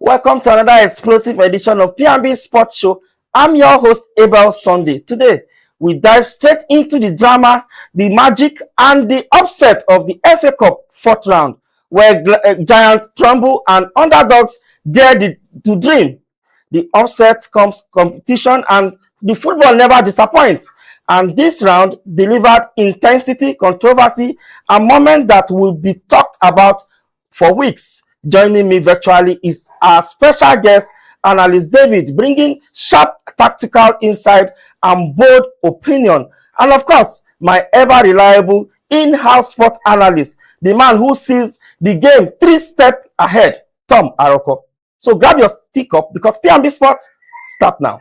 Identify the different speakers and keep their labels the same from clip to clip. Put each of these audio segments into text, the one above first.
Speaker 1: Welcome to another explosive edition of P&B Sports Show. I'm your host, Abel Sunday. Today, we dive straight into the drama, the magic, and the upset of the FA Cup fourth round, where giants tremble and underdogs dare to dream. The upset comes competition, and the football never disappoints. And this round delivered intensity, controversy, a moment that will be talked about for weeks. Joining me virtually is our special guest, analyst David, bringing sharp tactical insight and bold opinion. And of course, my ever-reliable in-house sports analyst, the man who sees the game 3 steps ahead, Tom Aroko. So grab your teacup because P&B Sports start now.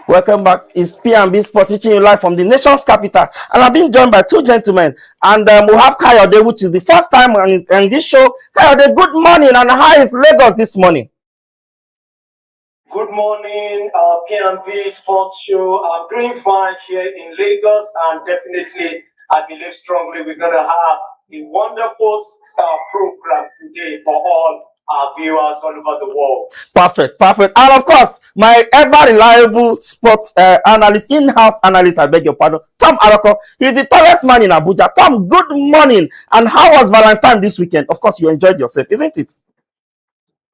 Speaker 1: Welcome back. It's P&B Sports reaching you live from the nation's capital. And I've been joined by two gentlemen. And we have Kayode, which is the first time on this show. Kayode, good morning. And how is Lagos this morning?
Speaker 2: Good morning, P&B Sports Show. I'm doing fine here in Lagos. And definitely, I believe strongly we're going to have a wonderful program today for all our viewers all over the world.
Speaker 1: Perfect. And of course, my ever-reliable sports analyst, in-house analyst, I beg your pardon, Tom Aroko. He's the tallest man in Abuja. Tom, good morning. And how was Valentine this weekend? Of course, you enjoyed yourself, isn't it?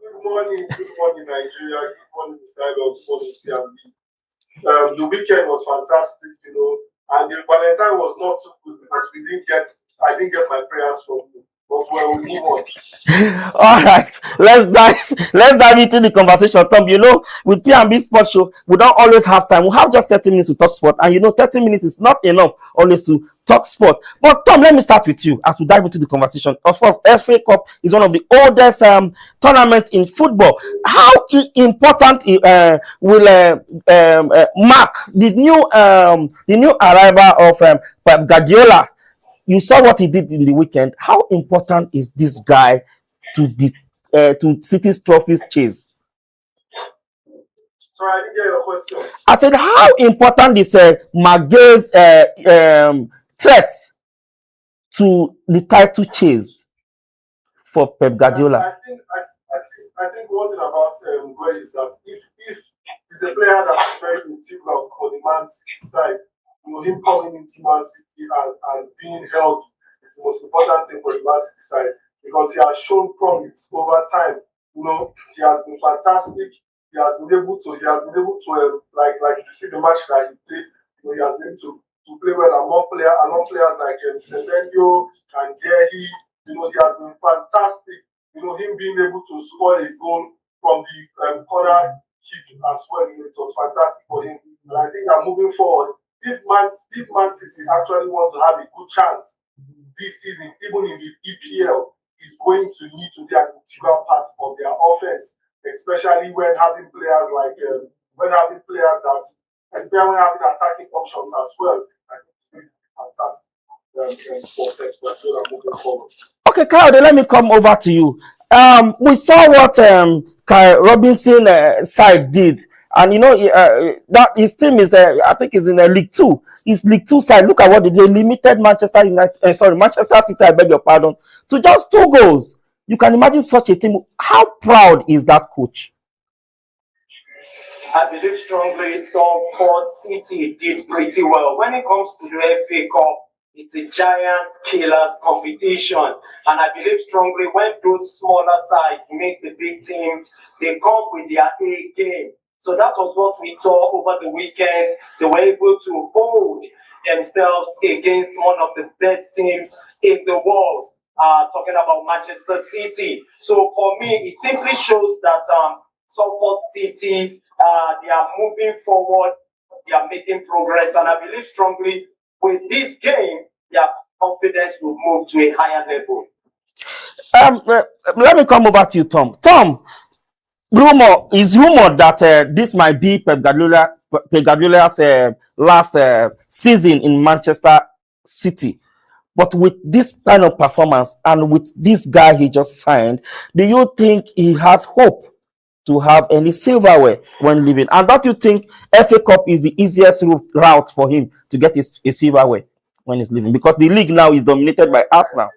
Speaker 3: Good morning, Nigeria. Good morning, Mr. Good morning, P&B. The weekend was fantastic, and the Valentine was not too good because I didn't get my prayers from you. But well, we move on.
Speaker 1: All right, let's dive into the conversation, Tom. With P&B Sports Show, we don't always have time. We have just 30 minutes to talk sport, and 30 minutes is not enough always to talk sport. But Tom, let me start with you as we dive into the conversation. Of course, FA Cup is one of the oldest tournaments in football. How important will mark the new arrival of Pep Guardiola? You saw what he did in the weekend. How important is this guy to City's trophies chase?
Speaker 3: Sorry, I didn't get your question.
Speaker 1: I said, how important is Maguire's threat to the title chase for Pep Guardiola?
Speaker 3: I think one thing about Maguire is that if he's a player that's very integral for the Man City side, him coming into Man City and being healthy is the most important thing for the Man City side because he has shown promise over time. He has been fantastic. He has been able to like you see the match that he played. He has been able to play well among players like Semenyo and Gary. He has been fantastic. Him being able to score a goal from the corner kick as well. It was fantastic for him. And I think that moving forward, if Man City actually wants to have a good chance this season, even in the EPL, is going to need to be an integral part of their offense, especially when having players especially when having attacking options as well. I think it's fantastic for moving forward.
Speaker 1: Okay, Kyle, let me come over to you. We saw what Kai Robinson side did. And that his team is I think is in League 2. His League 2 side. Look at what they limited Manchester City, I beg your pardon, to just 2 goals. You can imagine such a team. How proud is that coach?
Speaker 2: I believe strongly Salford City did pretty well. When it comes to the FA Cup, it's a giant killers competition. And I believe strongly when those smaller sides make the big teams, they come with their A game. So that was what we saw over the weekend. They were able to hold themselves against one of the best teams in the world, talking about Manchester City. So for me, it simply shows that Salford City, they are moving forward, they are making progress, and I believe strongly with this game, their confidence will move to a higher level.
Speaker 1: Let me come over to you, Tom. Tom, rumored that this might be Pep Guardiola's last season in Manchester City. But with this kind of performance and with this guy he just signed, do you think he has hope to have any silverware when leaving? And don't you think FA Cup is the easiest route for him to get a silverware when he's leaving? Because the league now is dominated by Arsenal.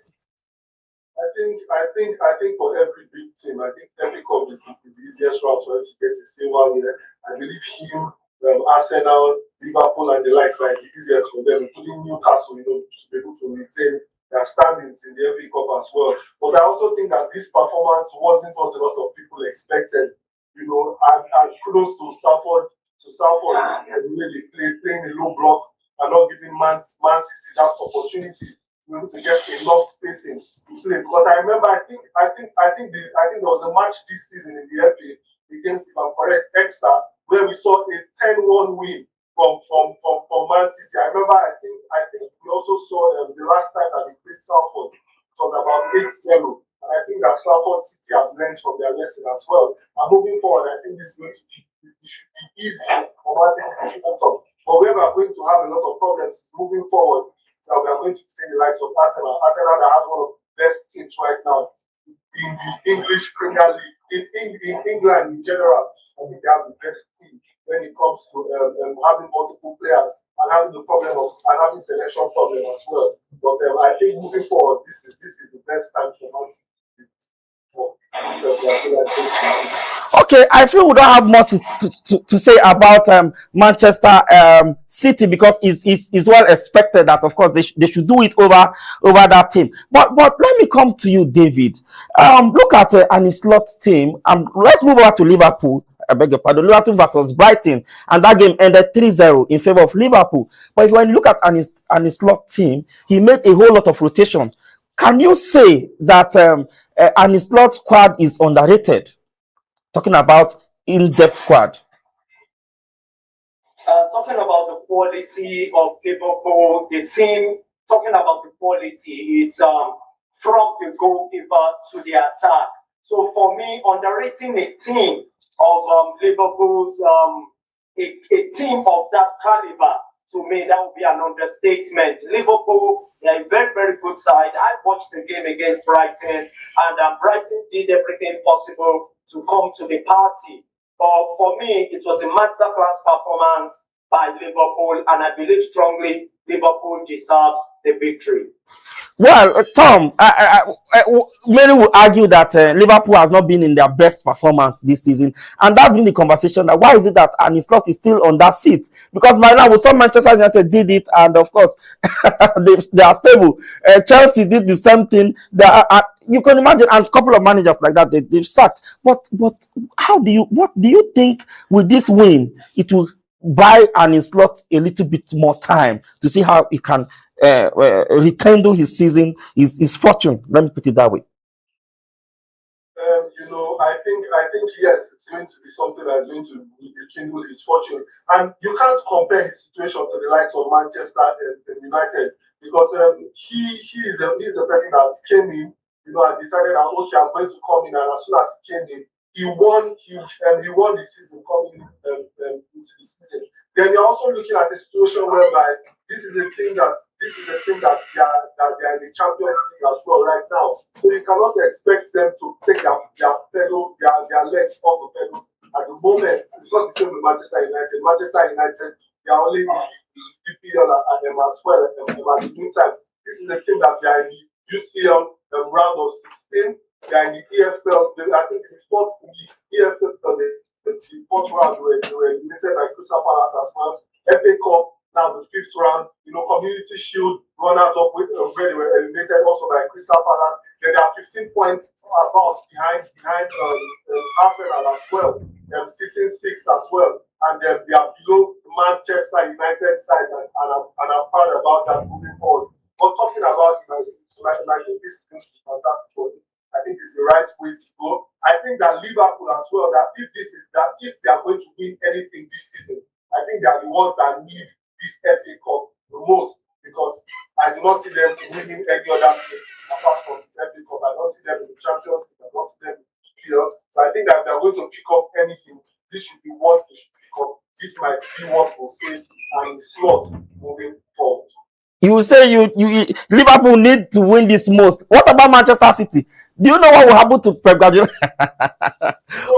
Speaker 3: I think for every big team, I think every cup is the easiest route for him to get a silverware. I believe him, Arsenal, Liverpool, and the likes are the easiest for them, including Newcastle, to be able to retain their standings in the FA Cup as well. But I also think that this performance wasn't what a lot of people expected. And kudos to Salford, the way they playing a low block and not giving Man City that opportunity to be able to get enough spacing to play. Because I remember, I think there was a match this season in the FA against, if I'm correct, Exeter, where we saw a 10-1 win from Man City. I remember, I think we also saw the last time that they played Salford, it was about 8-0. And I think that Salford City have learned from their lesson as well. And moving forward, I think this is going to be, it should be easy for Man City to keep on top. But where we are going to have a lot of problems moving forward, is that we are going to see the likes of Arsenal that has one of the best teams right now in the English Premier League, in England in general. I think they have the best team when it comes to having multiple players and having the problem of and having selection problem as well. But I think moving forward, this is the best time for Man City.
Speaker 1: Okay, I feel we don't have much to say about Manchester City, because it's well expected that, of course, they should do it over that team. But let me come to you, David. Look at an slot team. Let's move over to Liverpool. I beg your pardon. Liverpool versus Brighton, and that game ended 3-0 in favor of Liverpool. But when you look at an slot team, he made a whole lot of rotation. Can you say that an slot squad is underrated? Talking about in-depth squad.
Speaker 2: Talking about the quality of Liverpool, the team. Talking about the quality, it's from the goalkeeper to the attack. So for me, underrating a team of Liverpool's a team of that caliber, to me, that would be an understatement. Liverpool, they're a very, very good side. I watched the game against Brighton, and Brighton did everything possible to come to the party. But for me, it was a masterclass performance by Liverpool, and I believe strongly Liverpool deserves the victory.
Speaker 1: Well, Tom, many will argue that Liverpool has not been in their best performance this season, and that's been the conversation. That why is it that Arne Slot is still on that seat? Because by now, we saw Manchester United did it, and of course, they are stable. Chelsea did the same thing. You can imagine, and a couple of managers like that they've sacked. But what do you think with this win it will buy Arne Slot a little bit more time to see how he can rekindle his season, his fortune? Let me put it that way.
Speaker 3: I think yes, it's going to be something that's going to rekindle his fortune, and you can't compare his situation to the likes of Manchester United, because he's a person that came in, and decided that okay, I'm going to come in, and as soon as he came in, he won the season coming into the season. Then you're also looking at a situation whereby this is a team that they are in the Champions League as well right now. So you cannot expect them to take their legs off the pedal at the moment. It's not the same with Manchester United. Manchester United, they are only in the EPL and them as well. At the meantime, this is a team that they are in the UCL round of 16. They are in the EFL. I think in the fourth round, they were eliminated by Crystal Palace as well. FA Cup, now the fifth round, Community Shield runners up with where they were eliminated also by Crystal Palace. Then they are 15 points about behind Arsenal as well. Sitting sixth as well, and they are below the Manchester United side, and I'm proud about that moving forward. But talking about I think this is going to be fantastic. I think it's the right way to go. I think that Liverpool as well, that if they are going to win anything this season, I think they are the ones that need this FA Cup the most, because I do not see them winning any other thing apart from the FA Cup. I don't see them in the Champions League. I don't see them in the EPL. So I think that they're going to pick up anything. This should be what they should pick up. This might be what will save and slot moving forward.
Speaker 1: You say you Liverpool need to win this most. What about Manchester City? Do you know what will happen to Pep Guardiola?
Speaker 3: No,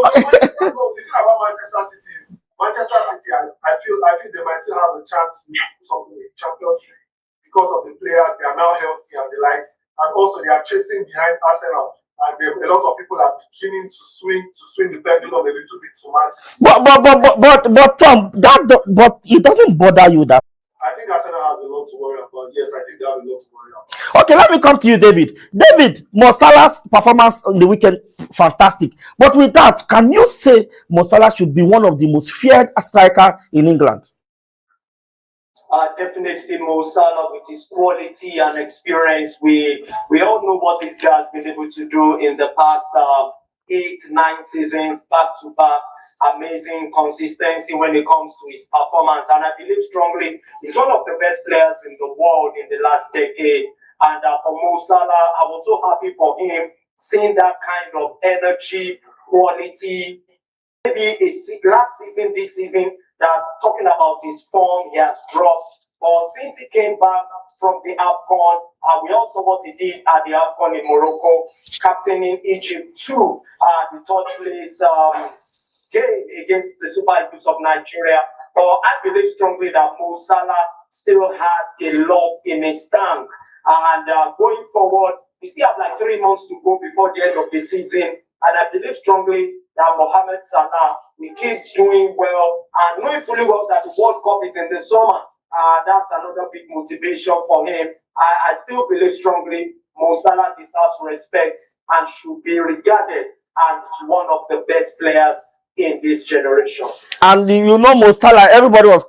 Speaker 3: the thing about Manchester City is Manchester City. I feel they might still have a chance to do something in Champions League because of the players. They are now healthy and the likes, and also they are chasing behind Arsenal. And a lot of people are beginning to swing the pendulum a little bit to Man City.
Speaker 1: But Tom, but it doesn't bother you that.
Speaker 3: I think Arsenal has a lot to worry about. Yes, I think they have a lot to worry about.
Speaker 1: Okay, let me come to you, David. David, Mo Salah's performance on the weekend, fantastic. But with that, can you say Mo Salah should be one of the most feared striker in England?
Speaker 2: Definitely Mo Salah with his quality and experience. We all know what this guy has been able to do in the past 8-9 seasons back to back. Amazing consistency when it comes to his performance, and I believe strongly he's one of the best players in the world in the last decade. And for Mo Salah, I was so happy for him seeing that kind of energy, quality. Maybe last season, this season, that talking about his form, he has dropped. But since he came back from the AFCON, we all saw what he did at the AFCON in Morocco, captaining Egypt to the third place game against the Super Eagles of Nigeria. But I believe strongly that Mo Salah still has a lot in his tank. And going forward, we still have like 3 months to go before the end of the season. And I believe strongly that Mohamed Salah will keep doing well. And knowing fully well that the World Cup is in the summer, that's another big motivation for him. I still believe strongly Mo Salah deserves respect and should be regarded as one of the best players in this generation.
Speaker 1: And you know, Mo Salah, everybody was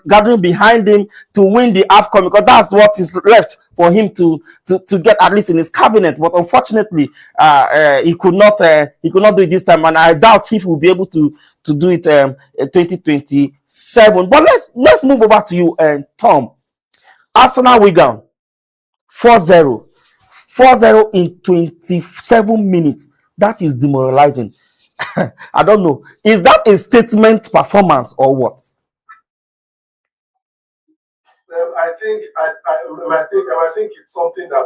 Speaker 1: gathering behind him to win the AFCON because that's what is left for him to get at least in his cabinet. But unfortunately, he could not do it this time, and I doubt if he'll be able to do it 2027. But let's move over to you, Tom. Arsenal Wigan 4-0 in 27 minutes. That is demoralizing. I don't know. Is that a statement performance or what?
Speaker 3: I think it's something that a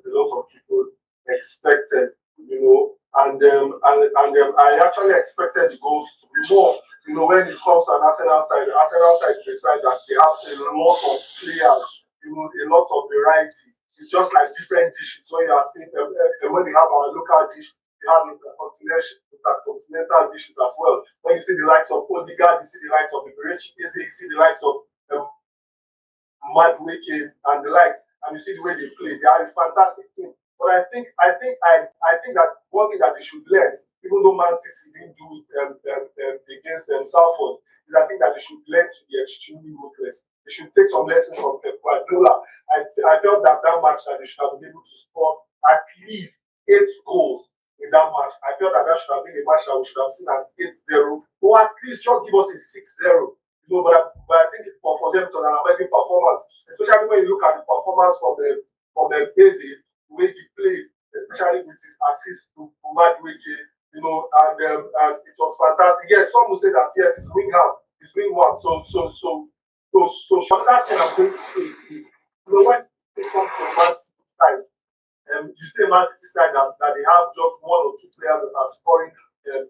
Speaker 3: lot of people expected, and I actually expected the goals to be more. When it comes to an Arsenal side, the Arsenal side is a side that they have a lot of players, a lot of variety. It's just like different dishes. So you are seeing when we have our local dish, we have intercontinental dishes as well. When you see the likes of Odegaard, you see the likes of Iberechi, you see the likes of Matt Wake and the likes, and you see the way they play. They are a fantastic team. But I think that one thing that they should learn, even though Man City didn't do it against Salford, is I think that they should learn to be extremely ruthless. They should take some lessons from Pep Guardiola. I felt that match that they should have been able to score at least 8 goals in that match. I felt that should have been a match that we should have seen at 8-0, or at least just give us a 6-0. But I think for them to an amazing performance, especially when you look at the performance from the Eze, the way he played, especially with his assist to Madueke, and it was fantastic. Yes, some will say that yes, it's wing hand, it's wing one. So that thing I'm going to say is, when it comes to Man City side, you see Man City side that they have just 1 or 2 players that are scoring a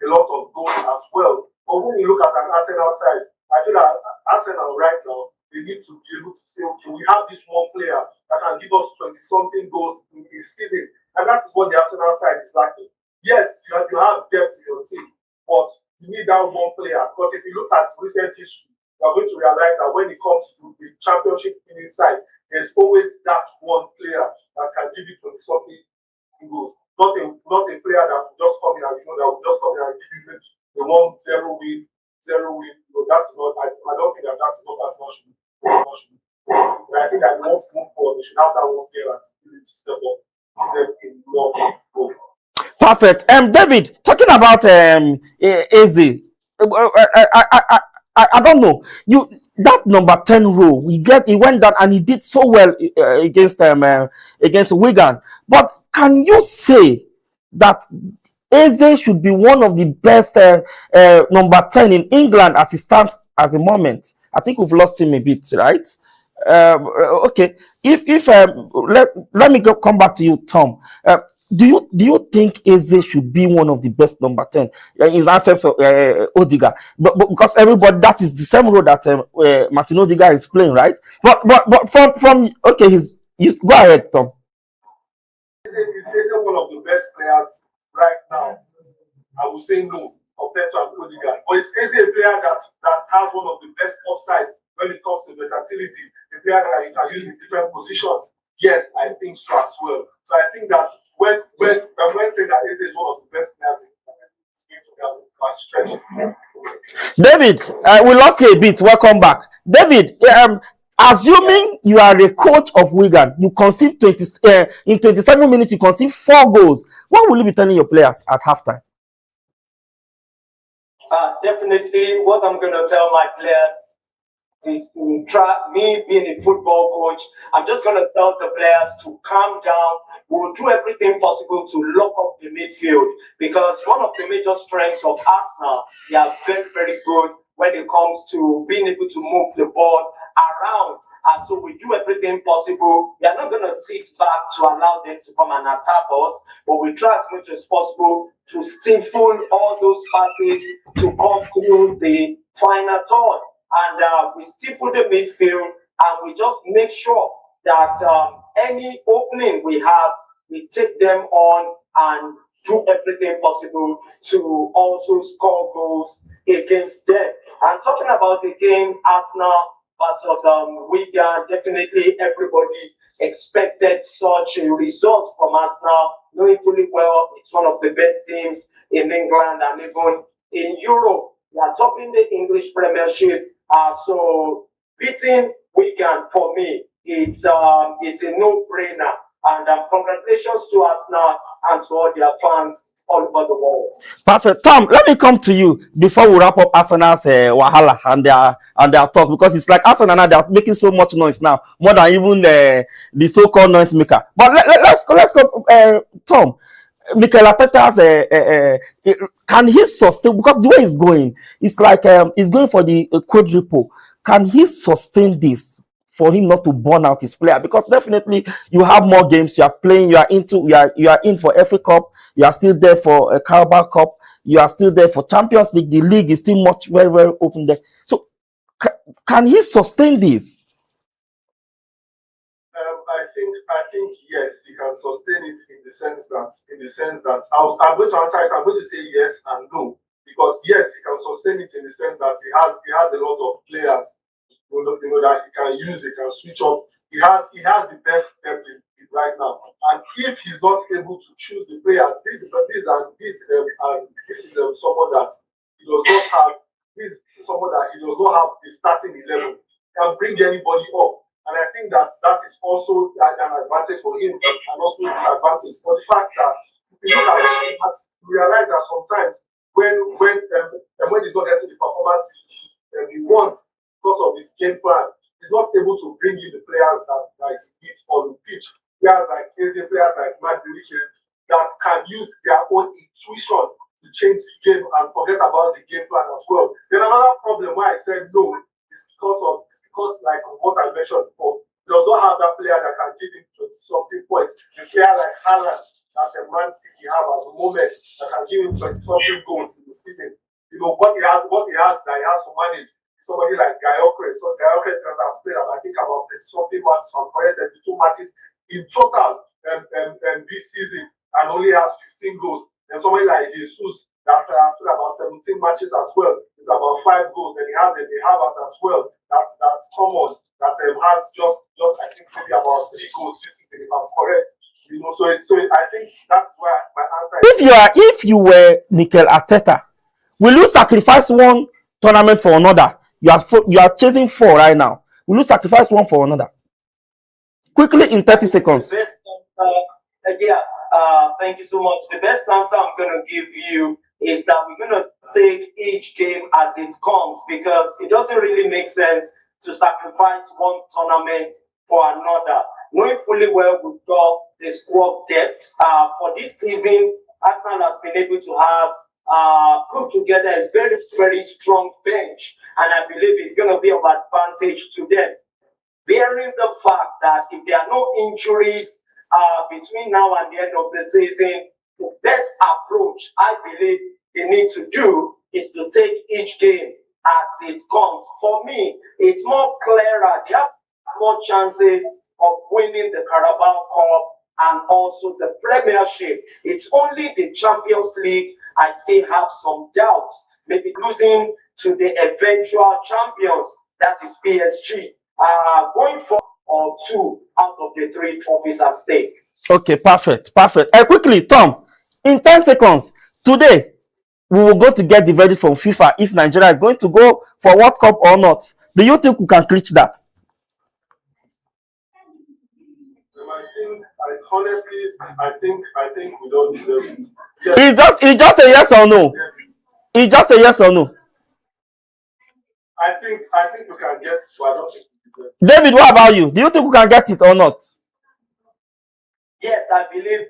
Speaker 3: lot of goals as well. But when you look at an Arsenal side, I feel that Arsenal right now, they need to be able to say, okay, we have this one player that can give us 20-something goals in a season. And that is what the Arsenal side is lacking. Yes, you have depth in your team, but you need that one player. Because if you look at recent history, you're going to realize that when it comes to the championship winning side, there's always that one player that can give you 20-something goals. Not a player that will just come in and that will just come in and give you the 1-0 win. That's not. I don't think that's not as much. But I think that they want to move forward. They should have that one player to step up, give them enough goal.
Speaker 1: Perfect. David, talking about Eze, I don't know. That number 10 role, he went down and he did so well against Wigan. But can you say that Eze should be one of the best number 10 in England as it stands at the moment. I think we've lost him a bit, right? Okay. If let me come back to you, Tom. Do you think Eze should be one of the best number 10 in absence of Odiga? But because everybody, that is the same role that Martin Odiga is playing, right? But from okay, he's go ahead, Tom.
Speaker 3: Is one of the best players right now? I would say no compared to Odegaard. But it's a player that has one of the best upside when it comes to versatility. A player that you can use in different positions. Yes, I think so as well. So I think that when saying that Eze is one of the best players in it's going to have a stretch.
Speaker 1: David, we lost you a bit. Welcome back, David. Assuming you are the coach of Wigan, you conceive in 27 minutes, you conceive 4 goals. What will you be telling your players at halftime?
Speaker 2: Definitely, what I'm going to tell my players is to try, me being a football coach, I'm just going to tell the players to calm down. We'll do everything possible to lock up the midfield, because one of the major strengths of Arsenal, they are very, very good when it comes to being able to move the ball around. And so we do everything possible. We are not going to sit back to allow them to come and attack us, but we try as much as possible to stifle all those passes to come through the final third. And we stifle the midfield, and we just make sure that any opening we have, we take them on and do everything possible to also score goals against them. And talking about the game, Arsenal versus Wigan, definitely everybody expected such a result from Arsenal, knowing fully well it's one of the best teams in England and even in Europe. They are topping the English Premiership. So beating Wigan for me, it's a no-brainer. And congratulations to Arsenal and to all their fans all over the world.
Speaker 1: Perfect. Tom, let me come to you before we wrap up Arsenal's wahala and their talk, because it's like Arsenal now, they're making so much noise now, more than even the so-called noise maker. But let's go. Tom, Mikel Arteta's can he sustain, because the way he's going, it's like he's going for the quadruple. Can he sustain this for him not to burn out his player? Because definitely you have more games, you are playing, you are in for FA Cup, you are still there for a Carabao Cup, you are still there for Champions League. The league is still very, very open there. So can he sustain this?
Speaker 3: I think yes, he can sustain it in the sense that I'm going to answer it. I'm going to say yes and no, because yes, he can sustain it in the sense that he has a lot of players, that he can use, he can switch up. He has the best depth right now, and if he's not able to choose the players, this is someone that he does not have. This is someone that he does not have the starting 11. He can bring anybody up. And I think that is also an advantage for him and also disadvantage. For the fact that if you look at it, you realize that sometimes when he's not getting the performance he wants because of his game plan, he's not able to bring in the players that he needs on the pitch. Players like Eze, players like Madueke, that can use their own intuition to change the game and forget about the game plan as well. Then another problem why I said no is because like what I mentioned before, he does not have that player that can give him 20-something points. A player like Haaland that a Man City have at the moment that can give him 20-something goals in the season. What he has that he has to manage. Somebody like Gyökeres. So Gyökeres that has played I think about 30-something matches and 32 matches in total this season and only has 15 goals. And somebody like Jesus that has played about 17 matches as well. It's about 5 goals, and he has a Harvard as well. That's common. That has just I think maybe about 3 goals this season, if I'm correct. So I think that's why my answer is.
Speaker 1: If you were Mikel Arteta, will you sacrifice one tournament for another? You are chasing 4 right now. Will you sacrifice one for another? Quickly in 30 seconds.
Speaker 2: Thank you so much. The best answer I'm going to give you is that we're going to take each game as it comes, because it doesn't really make sense to sacrifice one tournament for another. Knowing fully well we've got the squad depth for this season, Arsenal has been able to have put together a very, very strong bench, and I believe it's going to be of advantage to them. Bearing the fact that if there are no injuries between now and the end of the season, the best approach I believe they need to do is to take each game as it comes. For me, it's more clearer. They have more chances of winning the Carabao Cup and also the Premiership. It's only the Champions League I still have some doubts. Maybe losing to the eventual champions, that is PSG. Going for or 2 out of the 3 trophies at stake.
Speaker 1: Okay, perfect, perfect. Quickly, Tom, in 10 seconds, today, we will go to get the verdict from FIFA if Nigeria is going to go for World Cup or not. Do you think we can clinch that?
Speaker 3: I think we don't deserve it.
Speaker 1: Yes. It's just a yes or no. It's just a yes or no.
Speaker 3: I think we can get it, but I don't think we deserve it.
Speaker 1: David, what about you? Do you think we can get it or not?
Speaker 2: Yes, I believe